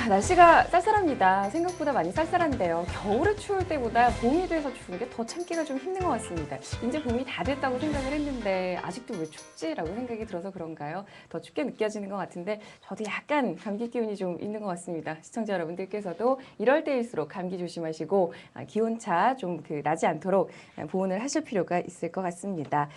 날씨가 쌀쌀합니다. 생각보다 많이 쌀쌀한데요. 겨울에 추울 때보다 봄이 돼서 추운 게 더 참기가 좀 힘든 것 같습니다. 이제 봄이 다 됐다고 생각을 했는데 아직도 왜 춥지라고 생각이 들어서 그런가요? 더 춥게 느껴지는 것 같은데 저도 약간 감기 기운이 좀 있는 것 같습니다. 시청자 여러분들께서도 이럴 때일수록 감기 조심하시고 기온차 좀 나지 않도록 보온을 하실 필요가 있을 것 같습니다.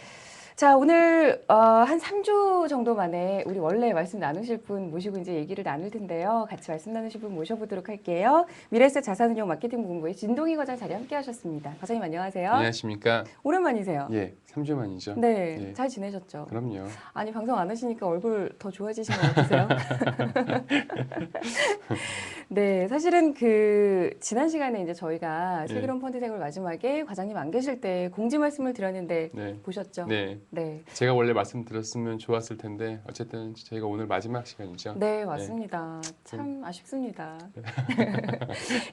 자, 오늘 한 3주 정도 만에 우리 원래 말씀 나누실 분 모시고 이제 얘기를 나눌 텐데요. 같이 말씀 나누실 분 모셔보도록 할게요. 미래에셋 자산운용 마케팅본부의 진동희 과장 자리 함께 하셨습니다. 과장님 안녕하세요. 안녕하십니까. 오랜만이세요. 예, 3주 만이죠. 네, 예, 잘 지내셨죠? 그럼요. 아니, 방송 안 하시니까 얼굴 더 좋아지시는 것 같으세요? 네, 사실은 지난 시간에 이제 저희가 예. 슬기로운 펀드 생활 마지막에 과장님 안 계실 때 공지 말씀을 드렸는데 네. 보셨죠? 네. 네. 제가 원래 말씀드렸으면 좋았을 텐데 어쨌든 저희가 오늘 마지막 시간이죠. 네, 맞습니다. 참 아쉽습니다. 네.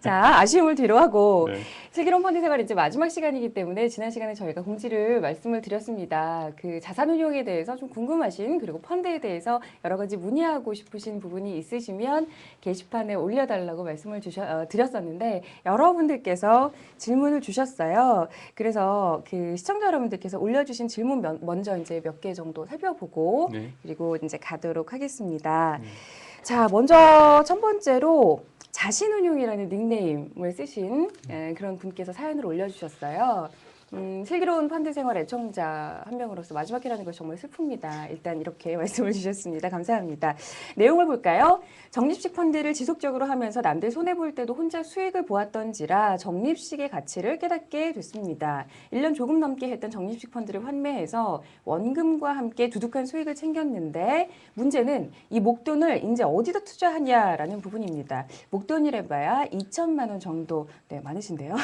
자, 아쉬움을 뒤로하고 네. 슬기로운 펀드 생활 이제 마지막 시간이기 때문에 지난 시간에 저희가 공지를 말씀을 드렸습니다. 자산운용에 대해서 좀 궁금하신 그리고 펀드에 대해서 여러 가지 문의하고 싶으신 부분이 있으시면 게시판에 올려달라고 말씀을 드렸었는데 여러분들께서 질문을 주셨어요. 그래서 시청자 여러분들께서 올려주신 질문 먼저 이제 몇 개 정도 살펴보고 네. 그리고 이제 가도록 하겠습니다. 자, 먼저 첫 번째로 자신운용이라는 닉네임을 쓰신 그런 분께서 사연을 올려주셨어요. 슬기로운 펀드 생활 애청자 한 명으로서 마지막이라는 것이 정말 슬픕니다. 일단 이렇게 말씀을 주셨습니다. 감사합니다. 내용을 볼까요? 적립식 펀드를 지속적으로 하면서 남들 손해볼 때도 혼자 수익을 보았던지라 적립식의 가치를 깨닫게 됐습니다. 1년 조금 넘게 했던 적립식 펀드를 환매해서 원금과 함께 두둑한 수익을 챙겼는데 문제는 이 목돈을 이제 어디다 투자하냐라는 부분입니다. 목돈이래봐야 2천만 원 정도, 네, 많으신데요.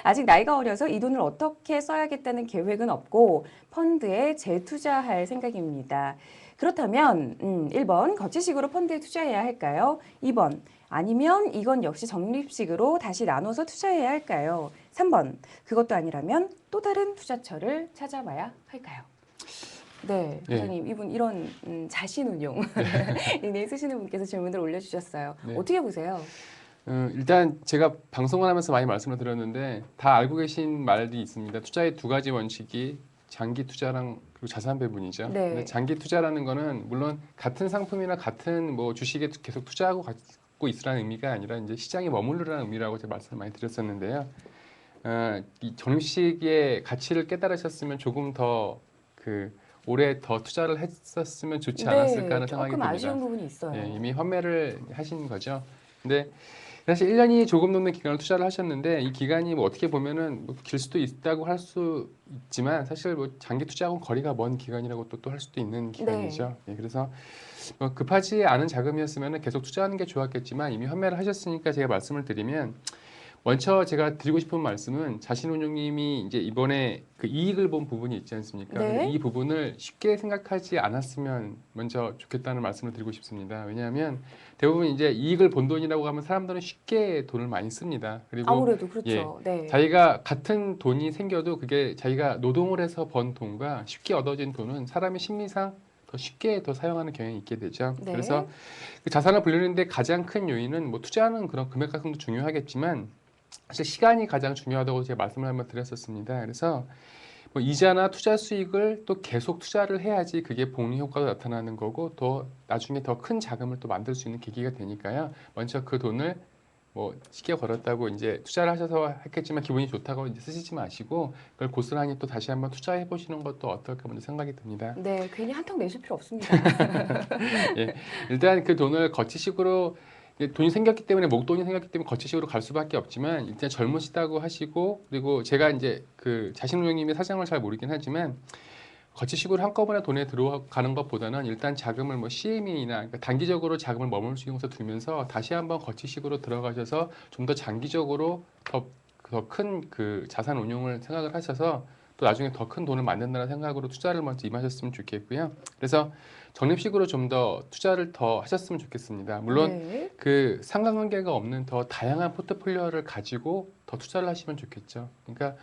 아직 나이가 어려서 이 돈을 어떻게 써야겠다는 계획은 없고 펀드에 재투자할 생각입니다. 그렇다면 1번 거치식으로 펀드에 투자해야 할까요? 2번 아니면 이건 역시 적립식으로 다시 나눠서 투자해야 할까요? 3번 그것도 아니라면 또 다른 투자처를 찾아봐야 할까요? 네, 과장님 이분 이런 자신운용 닉네임 쓰시는 분께서 질문을 올려주셨어요. 네. 어떻게 보세요? 일단 제가 방송을 하면서 많이 말씀을 드렸는데 다 알고 계신 말이 있습니다. 투자의 두 가지 원칙이 장기 투자랑 그리고 자산 배분이죠. 네. 근데 장기 투자라는 거는 물론 같은 상품이나 같은 뭐 주식에 계속 투자하고 갖고 있으라는 의미가 아니라 이제 시장에 머무르라는 의미라고 제가 말씀을 많이 드렸었는데요. 이 적립식의 가치를 깨달으셨으면 조금 더 올해 더 투자를 했었으면 좋지 않았을까 하는 생각이 조금 듭니다. 아쉬운 부분이 있어요. 예, 이미 환매를 하신 거죠. 근데 사실 1년이 조금 넘는 기간을 투자를 하셨는데 이 기간이 뭐 어떻게 보면은 길 수도 있다고 할 수 있지만 사실 뭐 장기 투자하고는 거리가 먼 기간이라고 또 할 수도 있는 기간이죠. 예, 그래서 뭐 급하지 않은 자금이었으면 계속 투자하는 게 좋았겠지만 이미 환매를 하셨으니까 제가 말씀을 드리면 먼저 제가 드리고 싶은 말씀은 자신운용님이 이제 이번에 이익을 본 부분이 있지 않습니까? 네. 근데 이 부분을 쉽게 생각하지 않았으면 먼저 좋겠다는 말씀을 드리고 싶습니다. 왜냐하면 대부분 이제 이익을 본 돈이라고 하면 사람들은 쉽게 돈을 많이 씁니다. 그리고 아무래도 그렇죠. 네. 자기가 같은 돈이 생겨도 그게 자기가 노동을 해서 번 돈과 쉽게 얻어진 돈은 사람의 심리상 더 쉽게 더 사용하는 경향이 있게 되죠. 네. 그래서 자산을 불리는데 가장 큰 요인은 뭐 투자하는 그런 금액 가성도 중요하겠지만 사실 시간이 가장 중요하다고 제가 말씀을 한번 드렸었습니다. 그래서 뭐 이자나 투자 수익을 또 계속 투자를 해야지 그게 복리 효과가 나타나는 거고 또 나중에 더 큰 자금을 또 만들 수 있는 계기가 되니까요. 먼저 그 돈을 뭐 쉽게 걸었다고 이제 투자를 하셔서 했겠지만 기분이 좋다고 이제 쓰시지 마시고 그걸 고스란히 또 다시 한번 투자해 보시는 것도 어떨까 먼저 생각이 듭니다. 네, 괜히 한턱 내실 필요 없습니다. 예, 일단 그 돈을 거치식으로 돈이 생겼기 때문에 목돈이 생겼기 때문에 거치식으로 갈 수밖에 없지만 일단 젊으시다고 하시고 그리고 제가 이제 자신운용님의 사정을 잘 모르긴 하지만 거치식으로 한꺼번에 돈에 들어가는 것보다는 일단 자금을 뭐 CM이나 그러니까 단기적으로 자금을 머물 수 있는 곳에 두면서 다시 한번 거치식으로 들어가셔서 좀 더 장기적으로 더 큰 자산 운용을 생각을 하셔서 또 나중에 더 큰 돈을 만든다는 생각으로 투자를 먼저 임하셨으면 좋겠고요. 그래서 적립식으로 좀 더 투자를 더 하셨으면 좋겠습니다. 물론 네. 상관관계가 없는 더 다양한 포트폴리오를 가지고 더 투자를 하시면 좋겠죠. 그러니까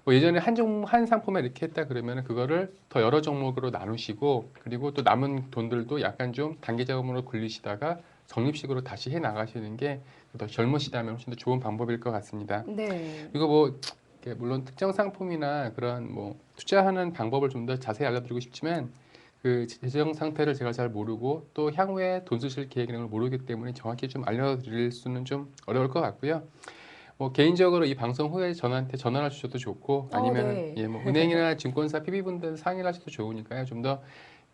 뭐 예전에 한 상품에 이렇게 했다 그러면 그거를 더 여러 종목으로 나누시고 그리고 또 남은 돈들도 약간 좀 단기 자금으로 굴리시다가 적립식으로 다시 해 나가시는 게 더 젊으시다면 훨씬 더 좋은 방법일 것 같습니다. 네. 그리고 뭐 이렇게 물론 특정 상품이나 그런 뭐 투자하는 방법을 좀 더 자세히 알려드리고 싶지만 그 재정 상태를 제가 잘 모르고 또 향후에 돈 쓰실 계획이라는 걸 모르기 때문에 정확히 좀 알려드릴 수는 좀 어려울 것 같고요. 뭐 개인적으로 이 방송 후에 저한테 전화를 주셔도 좋고 아니면은 네. 예, 뭐 은행이나 증권사 PB분들 상의를 하셔도 좋으니까요. 좀 더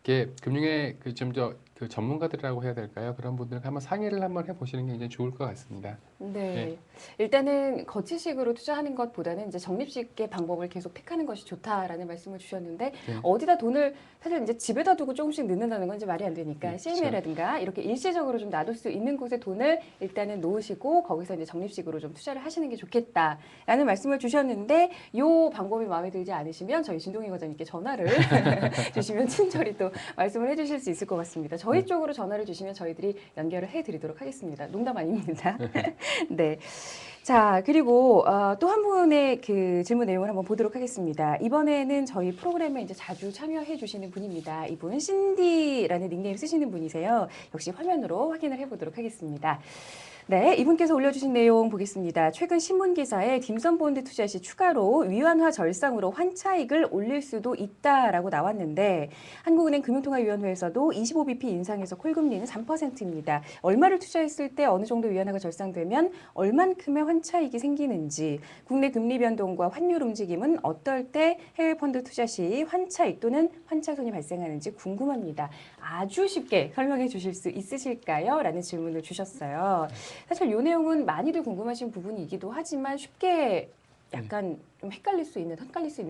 이렇게 금융의 그 좀 더 그 전문가들이라고 해야 될까요? 그런 분들과 한번 상의를 한번 해보시는 게 굉장히 좋을 것 같습니다. 예. 네. 일단은 거치식으로 투자하는 것보다는 이제 적립식의 방법을 계속 택하는 것이 좋다라는 말씀을 주셨는데 네. 어디다 돈을 사실 이제 집에다 두고 조금씩 넣는다는 건 이제 말이 안 되니까 그렇죠. CMA라든가 이렇게 일시적으로 좀 놔둘 수 있는 곳에 돈을 일단은 놓으시고 거기서 이제 적립식으로 좀 투자를 하시는 게 좋겠다라는 말씀을 주셨는데 요 방법이 마음에 들지 않으시면 저희 진동희 과장님께 전화를 주시면 친절히 또 말씀을 해주실 수 있을 것 같습니다. 저희 네. 쪽으로 전화를 주시면 저희들이 연결을 해드리도록 하겠습니다. 농담 아닙니다. 네. 자, 그리고 또 한 분의 그 질문 내용을 한번 보도록 하겠습니다. 이번에는 저희 프로그램에 이제 자주 참여해 주시는 분입니다. 이분 신디라는 닉네임 쓰시는 분이세요. 역시 화면으로 확인을 해보도록 하겠습니다. 네, 이분께서 올려주신 내용 보겠습니다. 최근 신문 기사에 딤섬본드 투자 시 추가로 위안화 절상으로 환차익을 올릴 수도 있다라고 나왔는데 한국은행 금융통화위원회에서도 25bp 인상해서 콜금리는 3%입니다. 얼마를 투자했을 때 어느 정도 위안화가 절상되면 얼만큼의 환차익이 생기는지, 국내 금리 변동과 환율 움직임은 어떨 때 해외 펀드 투자 시 환차익 또는 환차손이 발생하는지 궁금합니다. 아주 쉽게 설명해 주실 수 있으실까요? 라는 질문을 주셨어요. 사실 이 내용은 많이들 궁금하신 부분이기도 하지만 쉽게 약간 좀 헷갈릴 수 있는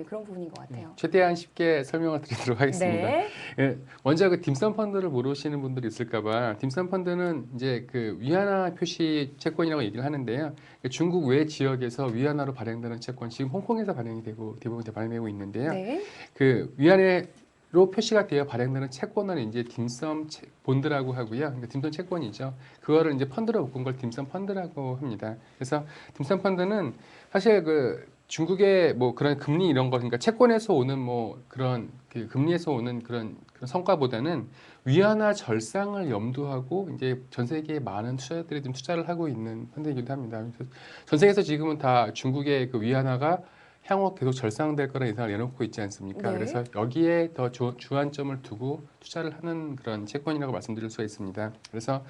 그런 부분인 것 같아요. 최대한 쉽게 설명을 드리도록 하겠습니다. 네. 예, 먼저 그 딤섬 펀드를 모르시는 분들이 있을까봐 딤섬 펀드는 이제 그 위안화 표시 채권이라고 얘기를 하는데요. 중국 외 지역에서 위안화로 발행되는 채권, 지금 홍콩에서 발행이 되고 대부분 발행되고 있는데요. 네. 그 위안화로 표시가 되어 발행되는 채권을 이제 딤섬 본드라고 하고요. 그러니까 딤섬 채권이죠. 그거를 이제 펀드로 바꾼 걸 딤섬 펀드라고 합니다. 그래서 딤섬 펀드는 사실 그 중국의 뭐 그런 금리 이런 거 그러니까 채권에서 오는 뭐 그런 그 금리에서 오는 그런 성과보다는 위안화 절상을 염두하고 이제 전 세계의 많은 투자자들이 좀 투자를 하고 있는 펀드이기도 합니다. 그래서 전 세계에서 지금은 다 중국의 그 위안화가 향후 계속 절상될 거라 예상을 내놓고 있지 않습니까? 네. 그래서 여기에 더 주안점을 두고 투자를 하는 그런 채권이라고 말씀드릴 수가 있습니다. 그래서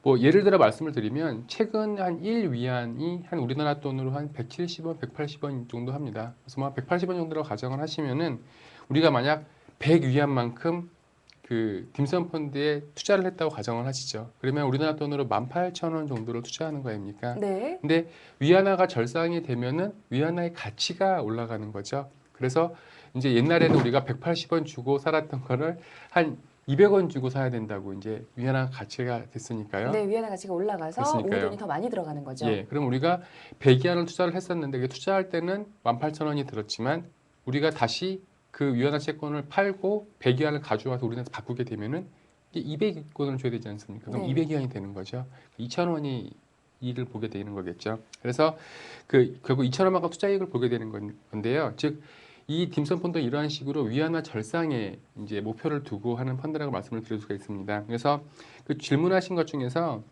뭐 예를 들어 말씀을 드리면 최근 한 1위안이 한 우리나라 돈으로 한 170원, 180원 정도 합니다. 그래서 뭐 180원 정도로 가정을 하시면은 우리가 만약 100위안만큼 그 딤섬 펀드에 투자를 했다고 가정을 하시죠. 그러면 우리나라 돈으로 18,000원 정도를 투자하는 거 아닙니까? 네. 근데 위안화가 절상이 되면은 위안화의 가치가 올라가는 거죠. 그래서 이제 옛날에는 우리가 180원 주고 살았던 거를 한 200원 주고 사야 된다고 이제 위안화 가치가 됐으니까요. 네, 위안화 가치가 올라가서 됐으니까요. 우리 돈이 더 많이 들어가는 거죠. 예, 그럼 우리가 100위안을 투자를 했었는데 그 투자할 때는 18,000원이 들었지만 우리가 다시 그 위안화 채권을 팔고 100위안을 가져와서 우리나라에서 바꾸게 되면은 이게 200위안을 줘야 되지 않습니까? 그럼 네. 200위안이 되는 거죠. 2,000원이 이익을 보게 되는 거겠죠. 그래서 그 결국 2,000원만큼 투자이익을 보게 되는 건데요. 즉 이 딤섬 펀드 이러한 식으로 위안화 절상에 이제 목표를 두고 하는 펀드라고 말씀을 드릴 수가 있습니다. 그래서 그 질문하신 것 중에서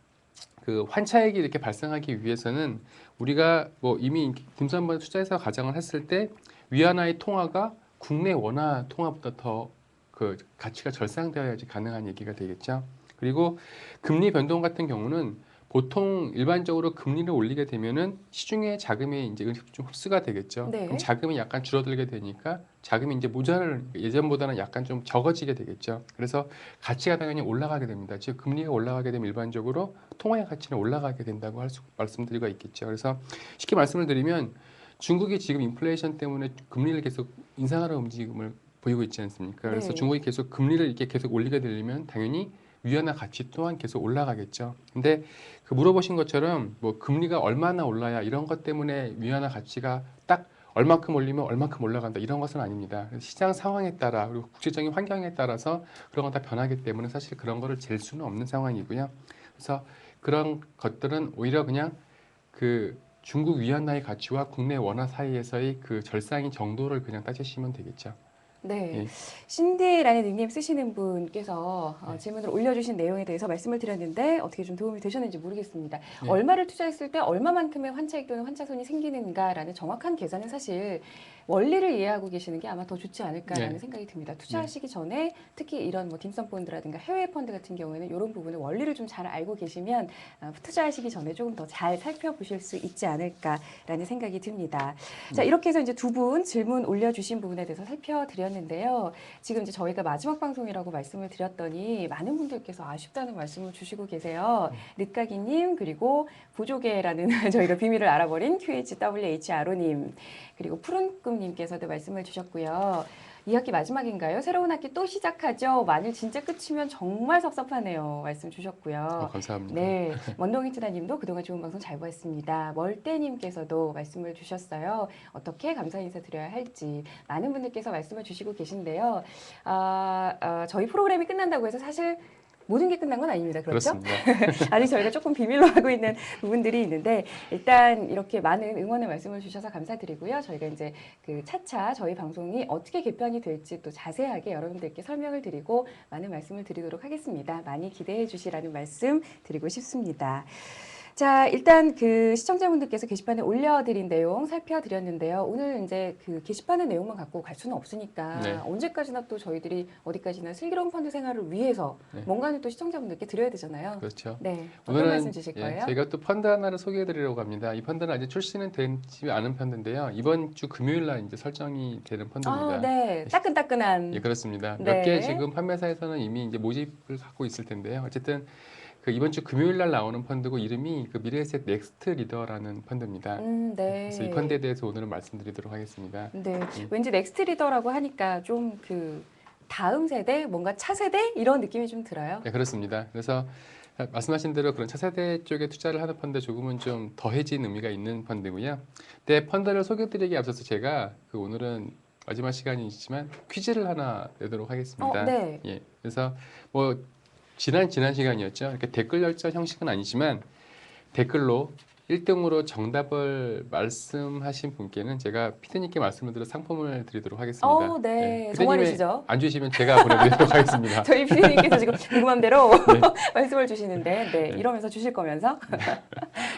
그 환차익이 이렇게 발생하기 위해서는 우리가 뭐 이미 딤섬 펀드 투자해서 가정을 했을 때 위안화의 통화가 국내 원화 통화보다 더 그 가치가 절상되어야지 가능한 얘기가 되겠죠. 그리고 금리 변동 같은 경우는 보통 일반적으로 금리를 올리게 되면은 시중에 자금이 이제 좀 흡수가 되겠죠. 네. 그럼 자금이 약간 줄어들게 되니까 자금이 이제 모자를 예전보다는 약간 좀 적어지게 되겠죠. 그래서 가치가 당연히 올라가게 됩니다. 즉 금리가 올라가게 되면 일반적으로 통화의 가치는 올라가게 된다고 말씀드리고 있겠죠. 그래서 쉽게 말씀을 드리면 중국이 지금 인플레이션 때문에 금리를 계속 인상하는 움직임을 보이고 있지 않습니까? 그래서 네. 중국이 계속 금리를 이렇게 계속 올리게 되면 당연히 위안화 가치 또한 계속 올라가겠죠. 근데 그 물어보신 것처럼 뭐 금리가 얼마나 올라야 이런 것 때문에 위안화 가치가 딱 얼마큼 올리면 얼마큼 올라간다 이런 것은 아닙니다. 시장 상황에 따라 그리고 국제적인 환경에 따라서 그런 건 다 변하기 때문에 사실 그런 거를 잴 수는 없는 상황이고요. 그래서 그런 것들은 오히려 그냥 그 중국 위안화의 가치와 국내 원화 사이에서의 그 절상의 정도를 그냥 따지시면 되겠죠. 네. 예. 신디라는 닉네임 쓰시는 분께서 네. 질문을 올려주신 내용에 대해서 말씀을 드렸는데 어떻게 좀 도움이 되셨는지 모르겠습니다. 네. 얼마를 투자했을 때 얼마만큼의 환차익 또는 환차손이 생기는가라는 정확한 계산은 사실 원리를 이해하고 계시는 게 아마 더 좋지 않을까라는 네. 생각이 듭니다. 투자하시기 전에 특히 이런 뭐 딤섬 펀드라든가 해외 펀드 같은 경우에는 이런 부분의 원리를 좀 잘 알고 계시면 투자하시기 전에 조금 더 잘 살펴보실 수 있지 않을까라는 생각이 듭니다. 자, 이렇게 해서 이제 두 분 질문 올려주신 부분에 대해서 살펴드렸는데요. 지금 이제 저희가 마지막 방송이라고 말씀을 드렸더니 많은 분들께서 아쉽다는 말씀을 주시고 계세요. 늦가기님 그리고 보조개라는 저희가 비밀을 알아버린 QHWHRO님 그리고 푸른꿈님께서도 말씀을 주셨고요. 2학기 마지막인가요? 새로운 학기 또 시작하죠. 만일 진짜 끝이면 정말 섭섭하네요. 말씀 주셨고요. 감사합니다. 네, 원동이트나님도 그동안 좋은 방송 잘 보았습니다. 멀대님께서도 말씀을 주셨어요. 어떻게 감사 인사 드려야 할지 많은 분들께서 말씀을 주시고 계신데요. 저희 프로그램이 끝난다고 해서 사실 모든 게 끝난 건 아닙니다. 그렇죠? 그렇습니다. 아직 저희가 조금 비밀로 하고 있는 부분들이 있는데 일단 이렇게 많은 응원의 말씀을 주셔서 감사드리고요. 저희가 이제 그 차차 저희 방송이 어떻게 개편이 될지 또 자세하게 여러분들께 설명을 드리고 많은 말씀을 드리도록 하겠습니다. 많이 기대해 주시라는 말씀 드리고 싶습니다. 자, 일단 그 시청자분들께서 게시판에 올려드린 내용 살펴드렸는데요. 오늘 이제 그 게시판의 내용만 갖고 갈 수는 없으니까 네. 언제까지나 또 저희들이 어디까지나 슬기로운 펀드 생활을 위해서 네. 뭔가는 또 시청자분들께 드려야 되잖아요. 그렇죠. 네, 어떤 말씀 주실 거예요? 저희가 또 펀드 하나를 소개해드리려고 합니다. 이 펀드는 아직 출시는 되지 않은 펀드인데요. 이번 주 금요일 날 이제 설정이 되는 펀드입니다. 네, 따끈따끈한. 예, 그렇습니다. 네. 몇 개 지금 판매사에서는 이미 이제 모집을 갖고 있을 텐데요. 어쨌든 그 이번 주 금요일 날 나오는 펀드고 이름이 그 미래에셋 넥스트 리더라는 펀드입니다. 네. 그래서 이 펀드에 대해서 오늘은 말씀드리도록 하겠습니다. 네, 왠지 넥스트 리더라고 하니까 좀 그 다음 세대, 뭔가 차세대 이런 느낌이 좀 들어요. 네, 그렇습니다. 그래서 말씀하신 대로 그런 차세대 쪽에 투자를 하는 펀드 조금은 좀 더해진 의미가 있는 펀드고요. 근데 펀드를 소개드리기 앞서서 제가 그 오늘은 마지막 시간이지만 퀴즈를 하나 내도록 하겠습니다. 네. 예, 그래서 뭐 지난 시간이었죠. 이렇게 댓글 열전 형식은 아니지만 댓글로 1등으로 정답을 말씀하신 분께는 제가 피디님께 말씀을 드려 상품을 드리도록 하겠습니다. 네. 예, 정말이시죠? 안 주시면 제가 보내드리도록 하겠습니다. 저희 피디님께서 지금 궁금한 대로 네. 말씀을 주시는데, 네, 이러면서 주실 거면서.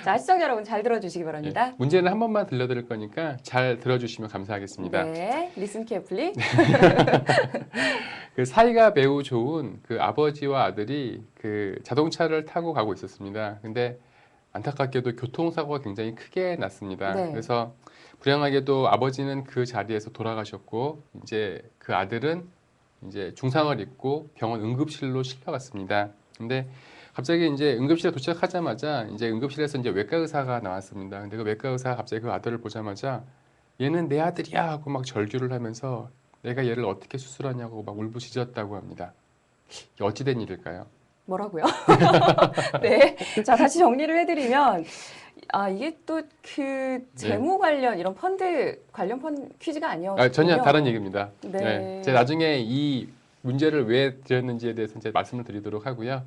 자, 시청자 여러분 잘 들어주시기 바랍니다. 예, 문제는 한 번만 들려드릴 거니까 잘 들어주시면 감사하겠습니다. 네, listen carefully. 그 사이가 매우 좋은 그 아버지와 아들이 그 자동차를 타고 가고 있었습니다. 근데 안타깝게도 교통사고가 굉장히 크게 났습니다. 네. 그래서 불행하게도 아버지는 그 자리에서 돌아가셨고 이제 그 아들은 이제 중상을 입고 병원 응급실로 실려갔습니다. 근데 갑자기 이제 응급실에 도착하자마자 이제 응급실에서 이제 외과 의사가 나왔습니다. 근데 그 외과 의사가 갑자기 그 아들을 보자마자 얘는 내 아들이야 하고 막 절규를 하면서 내가 얘를 어떻게 수술하냐고 막 울부짖었다고 합니다. 이게 어찌된 일일까요? 뭐라고요? 네. 자, 다시 정리를 해드리면, 이게 또 그 재무 관련, 이런 펀드 관련 퀴즈가 아니었군요. 전혀 다른 얘기입니다. 네. 제가 나중에 이 문제를 왜 드렸는지에 대해서 이제 말씀을 드리도록 하고요.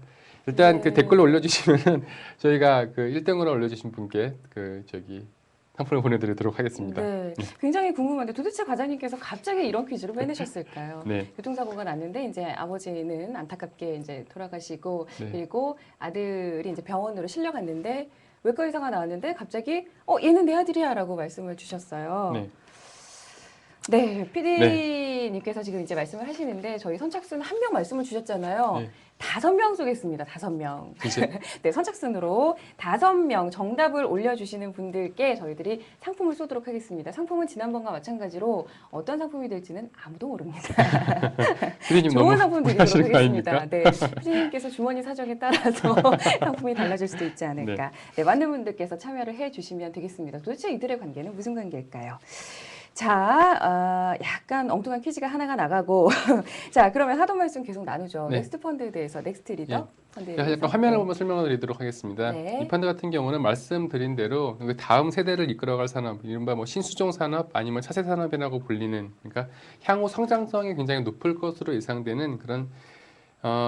일단 네. 그 댓글로 올려주시면은 저희가 그 1등으로 올려주신 분께 그 상품을 보내드리도록 하겠습니다. 네. 굉장히 궁금한데 도대체 과장님께서 갑자기 이런 퀴즈를 왜 내셨을까요? 네. 교통사고가 났는데 이제 아버지는 안타깝게 이제 돌아가시고 네. 그리고 아들이 이제 병원으로 실려갔는데 외과 의사가 나왔는데 갑자기 얘는 내 아들이야라고 말씀을 주셨어요. 네. 네, PD님께서 지금 이제 말씀을 하시는데 저희 선착순 한 명 말씀을 주셨잖아요. 네. 5명 쏘겠습니다. 5명. 그죠? 네, 선착순으로 5명 정답을 올려주시는 분들께 저희들이 상품을 쏘도록 하겠습니다. 상품은 지난번과 마찬가지로 어떤 상품이 될지는 아무도 모릅니다. 피디님 좋은 너무 상품 드리도록 하시는 거 하겠습니다. 아닙니까? 네, 피디님께서 주머니 사정에 따라서 상품이 달라질 수도 있지 않을까. 네, 많은 분들께서 참여를 해주시면 되겠습니다. 도대체 이들의 관계는 무슨 관계일까요? 자, 약간 엉뚱한 퀴즈가 하나가 나가고 자, 그러면 하던 말씀 계속 나누죠. 네. 넥스트 펀드에 대해서, 넥스트 리더 예. 펀드에 제가 대해서. 약간 화면을 네. 보면 설명을 드리도록 하겠습니다. 네. 이 펀드 같은 경우는 말씀드린 대로 그 다음 세대를 이끌어갈 산업, 이른바 뭐 신수종 산업 아니면 차세 산업이라고 불리는, 그러니까 향후 성장성이 굉장히 높을 것으로 예상되는 그런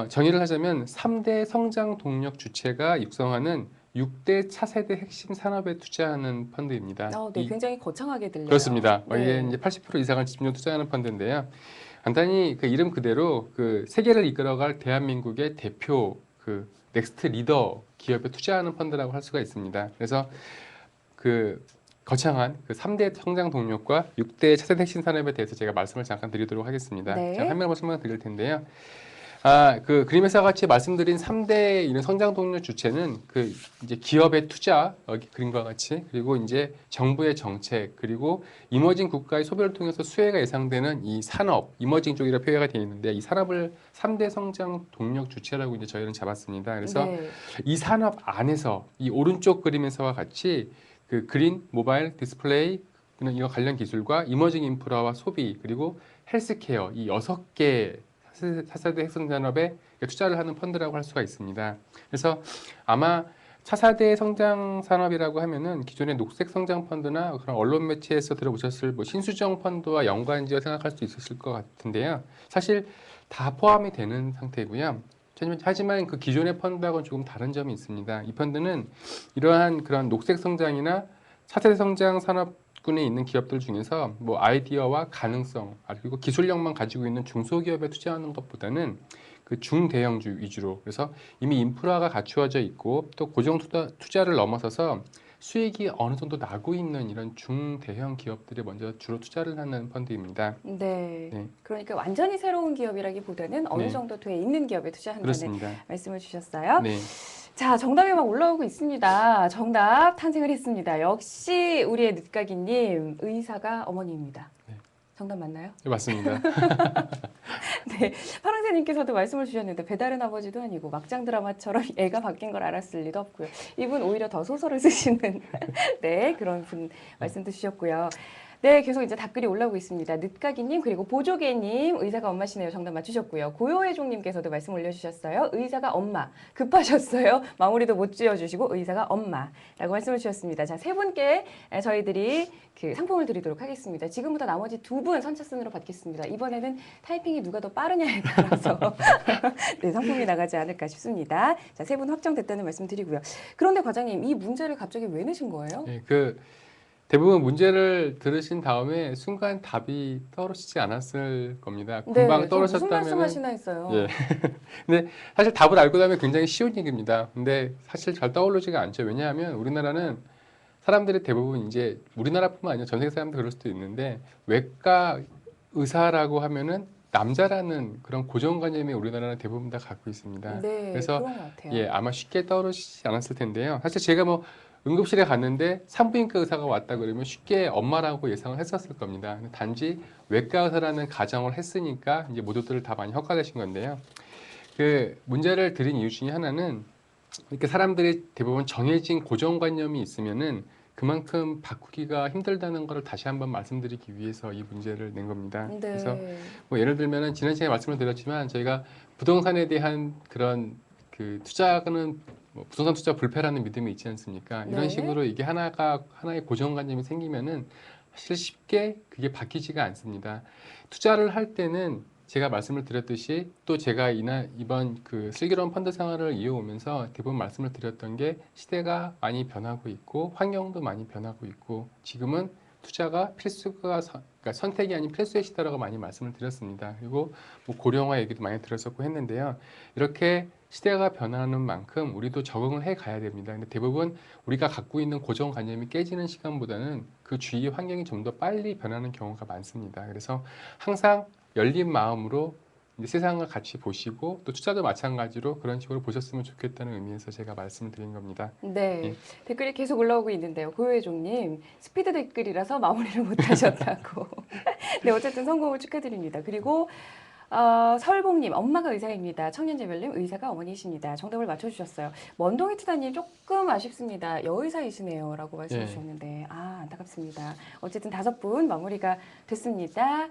정의를 하자면 3대 성장 동력 주체가 육성하는 6대 차세대 핵심 산업에 투자하는 펀드입니다. 네, 굉장히 거창하게 들려요. 그렇습니다. 네. 이게 이제 80% 이상을 집중 투자하는 펀드인데요. 간단히 그 이름 그대로 그 세계를 이끌어갈 대한민국의 대표 그 넥스트 리더 기업에 투자하는 펀드라고 할 수가 있습니다. 그래서 그 거창한 그 3대 성장 동력과 6대 차세대 핵심 산업에 대해서 제가 말씀을 잠깐 드리도록 하겠습니다. 네. 제가 설명 드릴 텐데요. 그 그림에서 같이 말씀드린 3대 이런 성장 동력 주체는 그 이제 기업의 투자, 여기 그림과 같이, 그리고 이제 정부의 정책, 그리고 이머징 국가의 소비를 통해서 수혜가 예상되는 이 산업, 이머징 쪽이라 표현가 되어 있는데 이 산업을 3대 성장 동력 주체라고 이제 저희는 잡았습니다. 그래서 네. 이 산업 안에서 이 오른쪽 그림에서와 같이 그 그린, 모바일, 디스플레이, 이와 관련 기술과 이머징 인프라와 소비, 그리고 헬스케어 이 6개 4세대 핵심 산업에 투자를 하는 펀드라고 할 수가 있습니다. 그래서 아마 차세대 성장 산업이라고 하면은 기존의 녹색 성장 펀드나 그런 언론 매체에서 들어보셨을 뭐 신수정 펀드와 연관지어 생각할 수 있으실 것 같은데요. 사실 다 포함이 되는 상태고요. 하지만 그 기존의 펀드하고는 조금 다른 점이 있습니다. 이 펀드는 이러한 그런 녹색 성장이나 차세대 성장 산업군에 있는 기업들 중에서 뭐 아이디어와 가능성 그리고 기술력만 가지고 있는 중소기업에 투자하는 것보다는 그 중대형주 위주로, 그래서 이미 인프라가 갖추어져 있고 또 고정 투자를 넘어서서 수익이 어느 정도 나고 있는 이런 중대형 기업들에 먼저 주로 투자를 하는 펀드입니다. 네. 네. 그러니까 완전히 새로운 기업이라기보다는 어느 네. 정도 돼 있는 기업에 투자한다는 그렇습니다. 말씀을 주셨어요. 네. 자, 정답이 막 올라오고 있습니다. 정답 탄생을 했습니다. 역시 우리의 늦가기님, 의사가 어머니입니다. 네. 정답 맞나요? 네, 맞습니다. 네, 파랑새님께서도 말씀을 주셨는데 배다른 아버지도 아니고 막장 드라마처럼 애가 바뀐 걸 알았을 리도 없고요. 이분 오히려 더 소설을 쓰시는 네 그런 분 말씀도 주셨고요. 네, 계속 이제 답글이 올라오고 있습니다. 늦가기님 그리고 보조개님 의사가 엄마시네요. 정답 맞추셨고요. 고요해종님께서도 말씀 올려주셨어요. 의사가 엄마 급하셨어요. 마무리도 못 지어주시고 의사가 엄마라고 말씀을 주셨습니다. 자, 세 분께 저희들이 그 상품을 드리도록 하겠습니다. 지금부터 나머지 두 분 선착순으로 받겠습니다. 이번에는 타이핑이 누가 더 빠르냐에 따라서 네, 상품이 나가지 않을까 싶습니다. 자, 세 분 확정됐다는 말씀 드리고요. 그런데 과장님 이 문제를 갑자기 왜 내신 거예요? 네, 그 대부분 문제를 들으신 다음에 순간 답이 떠오르시지 않았을 겁니다. 금방 네, 떠오르셨다면 무슨 말씀하시나 했어요. 예. 근데 사실 답을 알고 나면 굉장히 쉬운 얘기입니다. 근데 사실 잘 떠오르지가 않죠. 왜냐하면 우리나라는 사람들이 대부분 이제 우리나라뿐만 아니라 전 세계 사람들 그럴 수도 있는데 외과 의사라고 하면은 남자라는 그런 고정관념이 우리나라는 대부분 다 갖고 있습니다. 네, 그래서 그런 것 같아요. 예, 아마 쉽게 떠오르시지 않았을 텐데요. 사실 제가 뭐 응급실에 갔는데 산부인과 의사가 왔다 그러면 쉽게 엄마라고 예상을 했었을 겁니다. 단지 외과 의사라는 가정을 했으니까 이제 모두들 다 많이 헛갈리신 건데요. 그 문제를 드린 이유 중에 하나는 이렇게 사람들이 대부분 정해진 고정관념이 있으면은 그만큼 바꾸기가 힘들다는 것을 다시 한번 말씀드리기 위해서 이 문제를 낸 겁니다. 네. 그래서 뭐 예를 들면은 지난 시간에 말씀을 드렸지만 저희가 부동산에 대한 그런 그 투자는 뭐 부동산 투자 불패라는 믿음이 있지 않습니까? 이런 네. 식으로 이게 하나의 고정관념이 생기면은 사실 쉽게 그게 바뀌지가 않습니다. 투자를 할 때는 제가 말씀을 드렸듯이 또 제가 이번 그 슬기로운 펀드 생활을 이어오면서 대부분 말씀을 드렸던 게 시대가 많이 변하고 있고 환경도 많이 변하고 있고 지금은 투자가 그러니까 선택이 아닌 필수의 시대라고 많이 말씀을 드렸습니다. 그리고 뭐 고령화 얘기도 많이 들었었고 했는데요. 이렇게 시대가 변하는 만큼 우리도 적응을 해 가야 됩니다. 근데 대부분 우리가 갖고 있는 고정관념이 깨지는 시간보다는 그 주위 환경이 좀 더 빨리 변하는 경우가 많습니다. 그래서 항상 열린 마음으로 이제 세상을 같이 보시고 또 투자도 마찬가지로 그런 식으로 보셨으면 좋겠다는 의미에서 제가 말씀을 드린 겁니다. 네, 예. 댓글이 계속 올라오고 있는데요. 고요해종님 스피드 댓글이라서 마무리를 못하셨다고. 네, 어쨌든 성공을 축하드립니다. 그리고 설봉님 엄마가 의사입니다. 청년재별님 의사가 어머니이십니다. 정답을 맞춰주셨어요. 먼동이 투다님 조금 아쉽습니다. 여의사이시네요 라고 말씀해 예. 주셨는데 안타깝습니다. 어쨌든 5분 마무리가 됐습니다.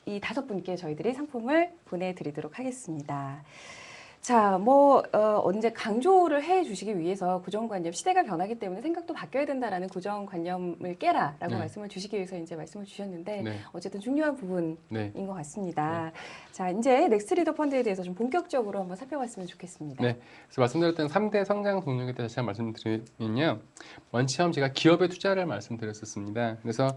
이 5분께 저희들이 상품을 보내드리도록 하겠습니다. 자, 언제 강조를 해 주시기 위해서 고정관념, 시대가 변하기 때문에 생각도 바뀌어야 된다라는 고정관념을 깨라라고 네. 말씀을 주시기 위해서 이제 말씀을 주셨는데 네. 어쨌든 중요한 부분인 네. 것 같습니다. 자, 이제 넥스트 리더 펀드에 대해서 좀 본격적으로 한번 살펴봤으면 좋겠습니다. 네. 그래서 말씀드렸던 3대 성장 동력에 대해서 다시 한번 말씀드리면요. 먼 처음 제가 기업의 투자를 말씀드렸었습니다. 그래서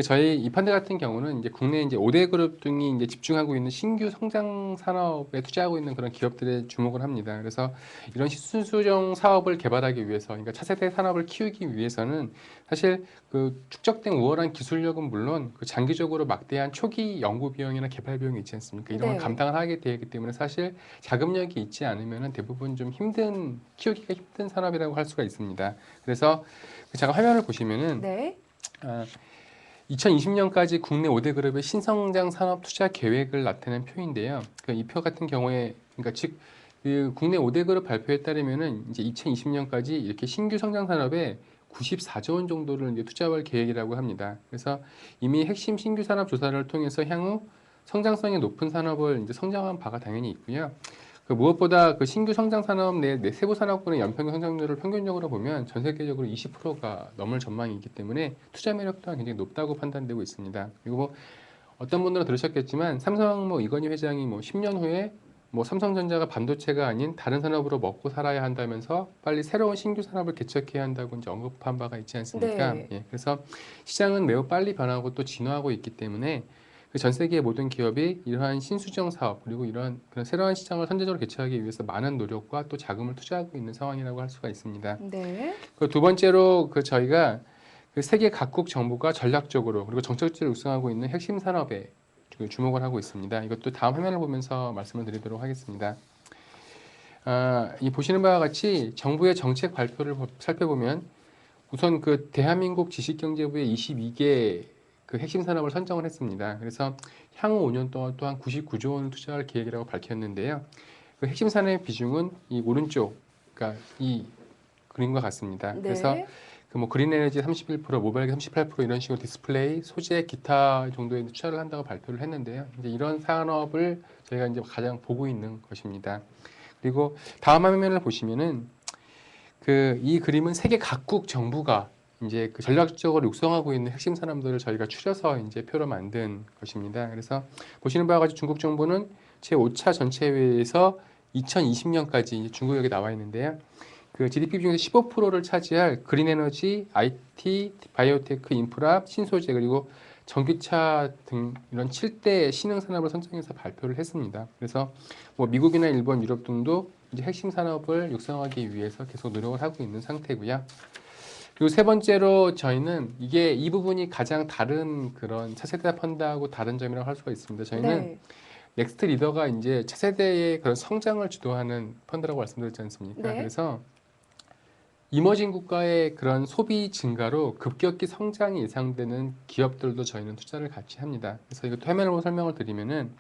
저희 이 펀드 같은 경우는 이제 국내 이제 5대 그룹 등이 이제 집중하고 있는 신규 성장 산업에 투자하고 있는 그런 기업들에 주목을 합니다. 그래서 이런 신수종 사업을 개발하기 위해서, 그러니까 차세대 산업을 키우기 위해서는 사실 그 축적된 우월한 기술력은 물론 그 장기적으로 막대한 초기 연구 비용이나 개발 비용이 있지 않습니까? 이런 걸 네. 감당을 하게 되기 때문에 사실 자금력이 있지 않으면 대부분 좀 키우기가 힘든 산업이라고 할 수가 있습니다. 그래서 제가 화면을 보시면은 네. 2020년까지 국내 5대 그룹의 신성장 산업 투자 계획을 나타낸 표인데요. 이 표 같은 경우에, 그러니까 즉, 그 국내 5대 그룹 발표에 따르면은 이제 2020년까지 이렇게 신규 성장 산업에 94조 원 정도를 이제 투자할 계획이라고 합니다. 그래서 이미 핵심 신규 산업 조사를 통해서 향후 성장성이 높은 산업을 이제 성장한 바가 당연히 있고요. 무엇보다 그 신규 성장 산업 내 세부 산업군의 연평균 성장률을 평균적으로 보면 전 세계적으로 20%가 넘을 전망이 있기 때문에 투자 매력 또한 굉장히 높다고 판단되고 있습니다. 그리고 어떤 분들은 들으셨겠지만 삼성 이건희 회장이 10년 후에 삼성전자가 반도체가 아닌 다른 산업으로 먹고 살아야 한다면서 빨리 새로운 신규 산업을 개척해야 한다고 이제 언급한 바가 있지 않습니까? 네. 예, 그래서 시장은 매우 빨리 변하고 또 진화하고 있기 때문에 전 세계의 모든 기업이 이러한 신수정 사업 그리고 이런 그런 새로운 시장을 선제적으로 개척하기 위해서 많은 노력과 또 자금을 투자하고 있는 상황이라고 할 수가 있습니다. 네. 두 번째로 저희가 세계 각국 정부가 전략적으로 그리고 정책적으로 육성하고 있는 핵심 산업에 주목을 하고 있습니다. 이것도 다음 화면을 보면서 말씀을 드리도록 하겠습니다. 이 보시는 바와 같이 정부의 정책 발표를 살펴보면 우선 대한민국 지식경제부의 22개 핵심 산업을 선정을 했습니다. 그래서 향후 5년 동안 또한 99조 원을 투자할 계획이라고 밝혔는데요. 핵심 산업의 비중은 이 오른쪽, 그러니까 이 그림과 같습니다. 네. 그래서 그린 에너지 31%, 모바일 38% 이런 식으로 디스플레이, 소재, 기타 정도의 투자를 한다고 발표를 했는데요. 이제 이런 산업을 저희가 이제 가장 보고 있는 것입니다. 그리고 다음 화면을 보시면은 이 그림은 세계 각국 정부가 이제 전략적으로 육성하고 있는 핵심 산업들을 저희가 추려서 이제 표로 만든 것입니다. 그래서 보시는 바와 같이 중국 정부는 제5차 전체회의에서 2020년까지 중국 여기 나와 있는데요. GDP 중에서 15%를 차지할 그린 에너지, IT, 바이오테크, 인프라, 신소재 그리고 전기차 등 이런 7대 신흥 산업을 선정해서 발표를 했습니다. 그래서 미국이나 일본, 유럽 등도 이제 핵심 산업을 육성하기 위해서 계속 노력을 하고 있는 상태고요. 그리고 세 번째로 저희는 이 부분이 가장 다른 그런 차세대 펀드하고 다른 점이라고 할 수가 있습니다. 저희는 네. 넥스트 리더가 이제 차세대의 그런 성장을 주도하는 펀드라고 말씀드렸지 않습니까? 네. 그래서 이머징 국가의 그런 소비 증가로 급격히 성장이 예상되는 기업들도 저희는 투자를 같이 합니다. 그래서 이것도 화면으로 설명을 드리면은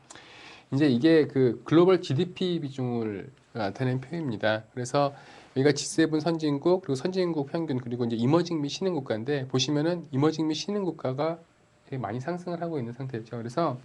이제 이게 글로벌 GDP 비중을 나타낸 표입니다. 그래서 여기가 G7 선진국 그리고 선진국 평균 그리고 이제 이머징 및 신흥 국가인데 보시면은 이머징 및 신흥 국가가 되게 많이 상승을 하고 있는 상태죠. 그래서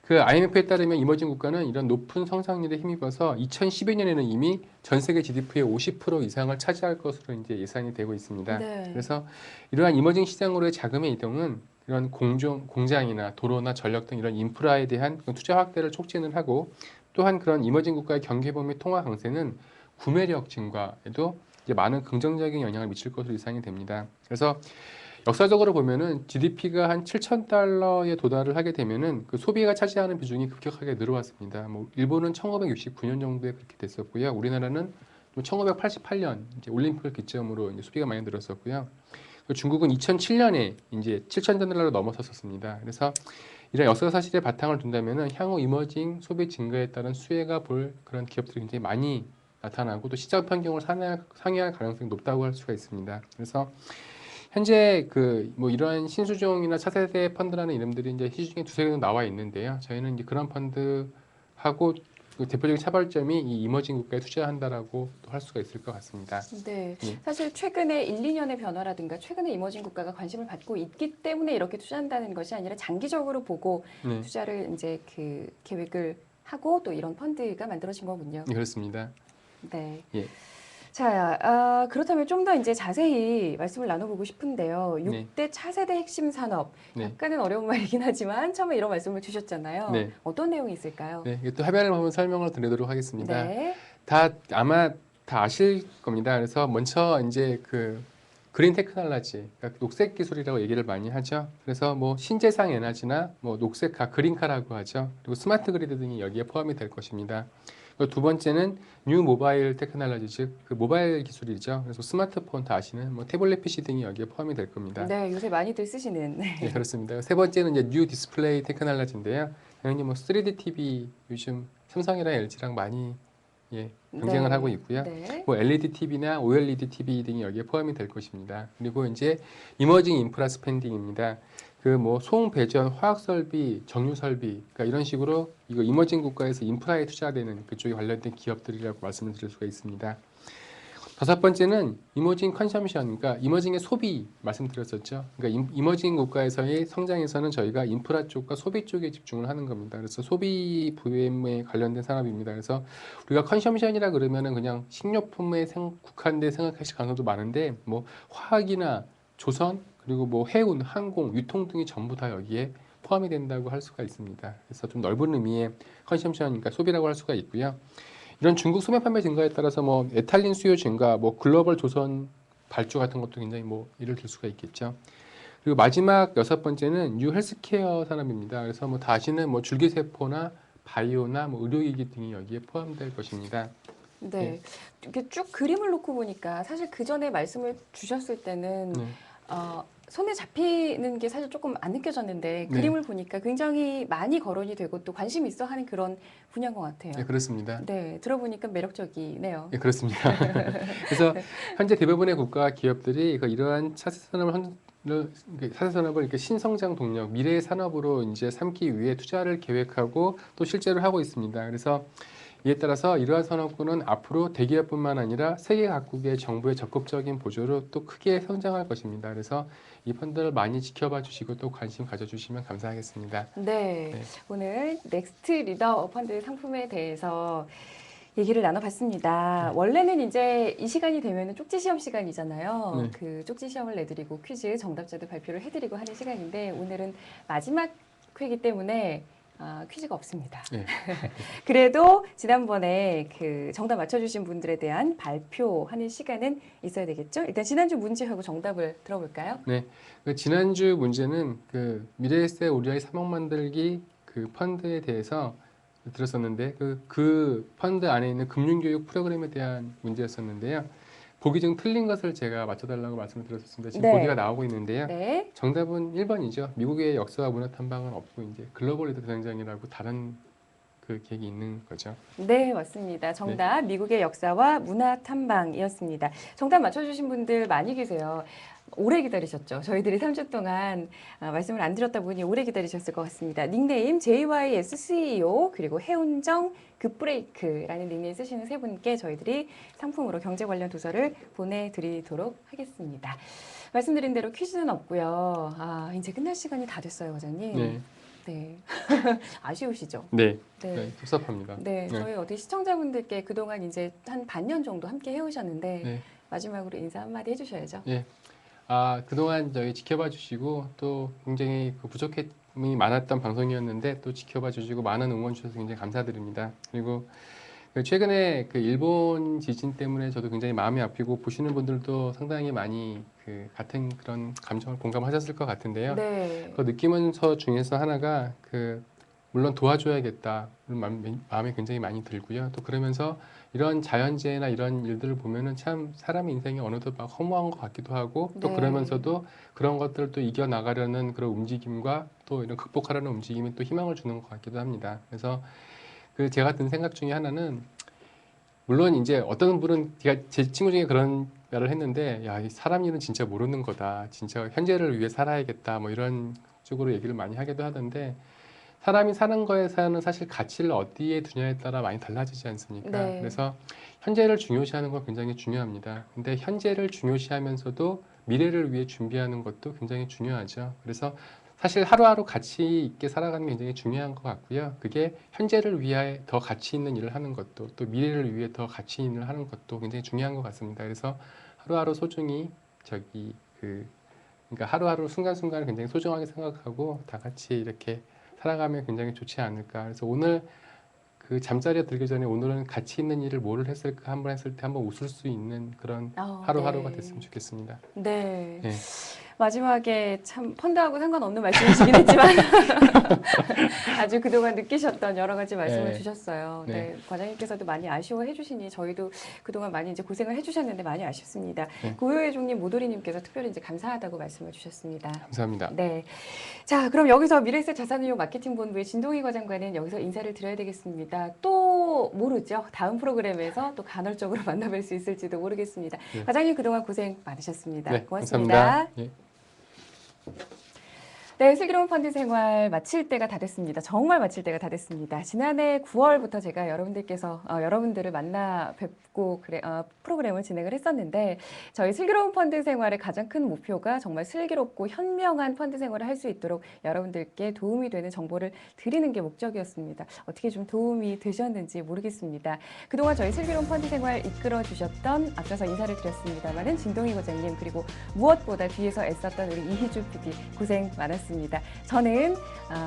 IMF에 따르면 이머징 국가는 이런 높은 성장률에 힘입어서 2012년에는 이미 전 세계 GDP의 50% 이상을 차지할 것으로 이제 예상이 되고 있습니다. 네. 그래서 이러한 이머징 시장으로의 자금의 이동은 이런 공장이나 도로나 전력 등 이런 인프라에 대한 투자 확대를 촉진을 하고 또한 그런 이머징 국가의 경기보 및 통화 강세는 구매력 증가에도 이제 많은 긍정적인 영향을 미칠 것으로 예상이 됩니다. 그래서 역사적으로 보면은 GDP가 한 7,000달러에 도달을 하게 되면은 소비가 차지하는 비중이 급격하게 늘어왔습니다. 일본은 1969년 정도에 그렇게 됐었고요. 우리나라는 1988년 이제 올림픽을 기점으로 이제 소비가 많이 늘었었고요. 중국은 2007년에 이제 7,000달러로 넘어섰었습니다. 그래서 이런 역사 사실에 바탕을 둔다면은 향후 이머징 소비 증가에 따른 수혜가 볼 그런 기업들이 굉장히 많이 나타나고 또 시장 변경을 상회할 가능성이 높다고 할 수가 있습니다. 그래서 현재 이러한 신수종이나 차세대 펀드라는 이름들이 이제 시중에 두세 개 나와 있는데요. 저희는 이제 그런 펀드하고 대표적인 차별점이 이 이머징 국가에 투자한다라고 할 수가 있을 것 같습니다. 네. 예. 사실 최근에 1, 2년의 변화라든가 최근에 이머징 국가가 관심을 받고 있기 때문에 이렇게 투자한다는 것이 아니라 장기적으로 보고 네. 투자를 이제 계획을 하고 또 이런 펀드가 만들어진 거군요. 그렇습니다. 네. 예. 자, 그렇다면 좀 더 이제 자세히 말씀을 나눠보고 싶은데요. 네. 6대 차세대 핵심 산업. 네. 약간은 어려운 말이긴 하지만 처음에 이런 말씀을 주셨잖아요. 네. 어떤 내용이 있을까요? 네. 이게 또 화면을 보면 설명을 드리도록 하겠습니다. 네. 아마 다 아실 겁니다. 그래서 먼저 이제 그 그린 테크놀로지, 그러니까 녹색 기술이라고 얘기를 많이 하죠. 그래서 뭐 신재생 에너지나 뭐 녹색카, 그린카라고 하죠. 그리고 스마트 그리드 등이 여기에 포함이 될 것입니다. 그리고 두 번째는 뉴 모바일 테크놀로지, 즉 그 모바일 기술이죠. 그래서 스마트폰 다 아시는 뭐 태블릿 PC 등이 여기에 포함이 될 겁니다. 네, 요새 많이들 쓰시는. 네, 그렇습니다. 세 번째는 이제 뉴 디스플레이 테크놀로지인데요. 당연히 뭐 3D TV 요즘 삼성이랑 LG랑 많이 경쟁을 네. 하고 있고요. 네. 뭐 LED TV나 OLED TV 등이 여기에 포함이 될 것입니다. 그리고 이제 이머징 인프라 스펜딩입니다. 그 뭐 송, 배전, 화학 설비, 정유 설비, 그러니까 이런 식으로 이거 이머징 국가에서 인프라에 투자되는 그쪽에 관련된 기업들이라고 말씀을 드릴 수가 있습니다. 다섯 번째는 이머징 컨섬션, 그러니까 이머징의 소비 말씀드렸었죠. 그러니까 이머징 국가에서의 성장에서는 저희가 인프라 쪽과 소비 쪽에 집중을 하는 겁니다. 그래서 소비 부엠에 관련된 산업입니다. 그래서 우리가 컨섬션이라 그러면은 그냥 식료품에 국한돼 생각하실 가능성도 많은데 뭐 화학이나 조선 그리고 뭐 해운, 항공, 유통 등이 전부 다 여기에 포함이 된다고 할 수가 있습니다. 그래서 좀 넓은 의미의 컨섬션, 그러니까 소비라고 할 수가 있고요. 이런 중국 소매 판매 증가에 따라서 뭐 에탈린 수요 증가, 뭐 글로벌 조선 발주 같은 것도 굉장히 뭐 예를 들 수가 있겠죠. 그리고 마지막 여섯 번째는 뉴 헬스케어 산업입니다. 그래서 뭐 다 아시는 뭐 줄기세포나 바이오나 뭐 의료기기 등이 여기에 포함될 것입니다. 네. 예. 이렇게 쭉 그림을 놓고 보니까 사실 그 전에 말씀을 주셨을 때는 네. 손에 잡히는 게 사실 조금 안 느껴졌는데 네. 그림을 보니까 굉장히 많이 거론이 되고 또 관심 있어 하는 그런 분야인 것 같아요. 네, 그렇습니다. 네, 들어보니까 매력적이네요. 네, 그렇습니다. 그래서 현재 대부분의 국가 기업들이 이러한 차세 산업을 이렇게 신성장 동력, 미래의 산업으로 이제 삼기 위해 투자를 계획하고 또 실제로 하고 있습니다. 그래서 이에 따라서 이러한 산업군은 앞으로 대기업뿐만 아니라 세계 각국의 정부의 적극적인 보조로 또 크게 성장할 것입니다. 그래서 이 펀드를 많이 지켜봐 주시고 또 관심 가져주시면 감사하겠습니다. 네, 네. 오늘 넥스트 리더 펀드 상품에 대해서 얘기를 나눠봤습니다. 원래는 이제 이 시간이 되면 쪽지 시험 시간이잖아요. 네. 그 쪽지 시험을 내드리고 퀴즈 정답자들 발표를 해드리고 하는 시간인데 오늘은 마지막 회이기 때문에 퀴즈가 없습니다. 네. 그래도 지난번에 그 정답 맞춰주신 분들에 대한 발표하는 시간은 있어야 되겠죠? 일단 지난주 문제하고 정답을 들어볼까요? 네, 지난주 문제는 그 미래에셋 우리 아이 3억 만들기 그 펀드에 대해서 들었었는데 그 펀드 안에 있는 금융교육 프로그램에 대한 문제였었는데요. 보기 중 틀린 것을 제가 맞춰달라고 말씀을 드렸었습니다. 지금 네. 보기가 나오고 있는데요. 네. 정답은 1번이죠. 미국의 역사와 문화 탐방은 없고 이제 글로벌 리더 대장장이라고 다른 그 계획이 있는 거죠. 네, 맞습니다. 정답 미국의 역사와 문화 탐방이었습니다. 정답 맞춰주신 분들 많이 계세요. 오래 기다리셨죠. 저희들이 3주 동안 말씀을 안 드렸다 보니 오래 기다리셨을 것 같습니다. 닉네임 JYSCEO 그리고 해운정 급브레이크라는 닉네임 쓰시는 세 분께 저희들이 상품으로 경제 관련 도서를 보내드리도록 하겠습니다. 말씀드린 대로 퀴즈는 없고요. 이제 끝날 시간이 다 됐어요, 과장님. 네, 네. 아쉬우시죠? 네, 네. 네, 섭섭합니다. 네, 저희 어디 시청자분들께 그동안 이제 한 반년 정도 함께 해오셨는데 네. 마지막으로 인사 한마디 해주셔야죠. 예. 그동안 저희 지켜봐 주시고 또 굉장히 그 부족함이 많았던 방송이었는데 또 지켜봐 주시고 많은 응원 주셔서 굉장히 감사드립니다. 그리고 최근에 그 일본 지진 때문에 저도 굉장히 마음이 아프고 보시는 분들도 상당히 많이 그 같은 그런 감정을 공감하셨을 것 같은데요. 네. 그 느끼면서 중에서 하나가 물론 도와줘야겠다 그런 마음이 굉장히 많이 들고요. 또 그러면서 이런 자연재해나 이런 일들을 보면은 참 사람의 인생이 어느덧 막 허무한 것 같기도 하고 또 네. 그러면서도 그런 것들을 또 이겨나가려는 그런 움직임과 또 이런 극복하려는 움직임이 또 희망을 주는 것 같기도 합니다. 그래서 제가 든 생각 중에 하나는 물론 이제 어떤 분은 제 친구 중에 그런 말을 했는데 야, 이 사람 일은 진짜 모르는 거다. 진짜 현재를 위해 살아야겠다. 뭐 이런 쪽으로 얘기를 많이 하기도 하던데 사람이 사는 거에서는 사실 가치를 어디에 두냐에 따라 많이 달라지지 않습니까? 네. 그래서 현재를 중요시하는 건 굉장히 중요합니다. 근데 현재를 중요시하면서도 미래를 위해 준비하는 것도 굉장히 중요하죠. 그래서 사실 하루하루 가치 있게 살아가는 게 굉장히 중요한 것 같고요. 그게 현재를 위해 더 가치 있는 일을 하는 것도 또 미래를 위해 더 가치 있는 일을 하는 것도 굉장히 중요한 것 같습니다. 그래서 하루하루 소중히 그러니까 하루하루 순간순간을 굉장히 소중하게 생각하고 다 같이 이렇게 살아가면 굉장히 좋지 않을까. 그래서 오늘 그 잠자리에 들기 전에 오늘은 가치 있는 일을 뭐를 했을까 한번 했을 때 한번 웃을 수 있는 그런 하루하루가 네. 됐으면 좋겠습니다. 네. 네. 마지막에 참 펀드하고 상관없는 말씀이시긴 했지만 아주 그동안 느끼셨던 여러 가지 말씀을 네. 주셨어요. 네. 네. 과장님께서도 많이 아쉬워해 주시니 저희도 그동안 많이 이제 고생을 해 주셨는데 많이 아쉽습니다. 네. 고요의 종님 모도리님께서 특별히 이제 감사하다고 말씀을 주셨습니다. 감사합니다. 네. 자, 그럼 여기서 미래에셋 자산운용 마케팅본부의 진동희 과장과는 여기서 인사를 드려야 되겠습니다. 또 모르죠. 다음 프로그램에서 또 간헐적으로 만나뵐 수 있을지도 모르겠습니다. 네. 과장님 그동안 고생 많으셨습니다. 네, 고맙습니다. 감사합니다. 예. 네, 슬기로운 펀드 생활 마칠 때가 다 됐습니다. 정말 마칠 때가 다 됐습니다. 지난해 9월부터 제가 여러분들을 만나 뵙고 프로그램을 진행을 했었는데 저희 슬기로운 펀드 생활의 가장 큰 목표가 정말 슬기롭고 현명한 펀드 생활을 할 수 있도록 여러분들께 도움이 되는 정보를 드리는 게 목적이었습니다. 어떻게 좀 도움이 되셨는지 모르겠습니다. 그동안 저희 슬기로운 펀드 생활 이끌어 주셨던 앞서서 인사를 드렸습니다만은 진동희 과장님 그리고 무엇보다 뒤에서 애썼던 우리 이희주 PD 고생 많았습니다. 저는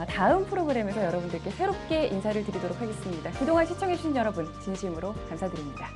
다음 프로그램에서 여러분들께 새롭게 인사를 드리도록 하겠습니다. 그동안 시청해주신 여러분 진심으로 감사드립니다.